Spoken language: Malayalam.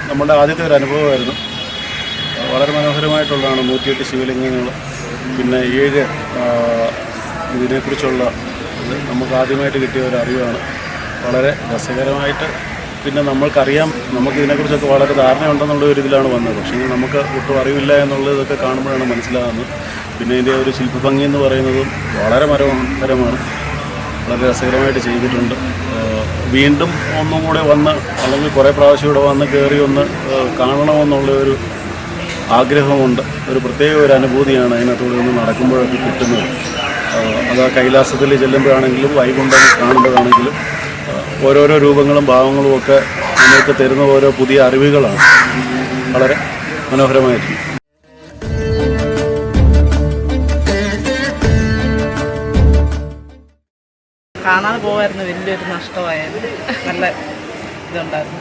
നമ്മുടെ ആദ്യത്തെ ഒരു അനുഭവമായിരുന്നു. വളരെ മനോഹരമായിട്ടുള്ളതാണ്. 108 ശിവലിംഗങ്ങൾ, പിന്നെ 7 ഇതിനെക്കുറിച്ചുള്ള നമുക്ക് ആദ്യമായിട്ട് കിട്ടിയ ഒരു അറിവാണ്. വളരെ രസകരമായിട്ട്, പിന്നെ നമുക്കറിയാം, നമുക്കിതിനെക്കുറിച്ചൊക്കെ വളരെ ധാരണയുണ്ടെന്നുള്ള ഒരു ഇതിലാണ് വന്നത്. പക്ഷേ നമുക്ക് ഒട്ടും അറിവില്ല എന്നുള്ളതൊക്കെ കാണുമ്പോഴാണ് മനസ്സിലാകുന്നത്. പിന്നെ ഇതിൻ്റെ ഒരു ശില്പഭംഗി എന്ന് പറയുന്നതും വളരെ മനോഹരമാണ്. വളരെ രസകരമായിട്ട് ചെയ്തിട്ടുണ്ട്. വീണ്ടും ഒന്നും കൂടെ വന്ന്, അല്ലെങ്കിൽ കുറേ പ്രാവശ്യം ഇവിടെ വന്ന് കയറി ഒന്ന് കാണണമെന്നുള്ള ഒരു ആഗ്രഹമുണ്ട്. ഒരു പ്രത്യേക ഒരു അനുഭൂതിയാണ് അതിനകത്തൂടെ ഒന്ന് നടക്കുമ്പോഴൊക്കെ കിട്ടുന്നത്. അത് ആ കൈലാസത്തിൽ ചെല്ലുമ്പോഴാണെങ്കിലും വൈകുണ്ഠം കാണുമ്പോഴാണെങ്കിലും ഓരോരോ രൂപങ്ങളും ഭാവങ്ങളും ഒക്കെ നമുക്ക് തരുന്ന ഓരോ പുതിയ അറിവുകളാണ്. വളരെ മനോഹരമായിട്ടുണ്ട്. കാണാതെ പോകായിരുന്നു, വലിയൊരു നഷ്ടമായിരുന്നു. നല്ല ഇതുണ്ടായിരുന്നു.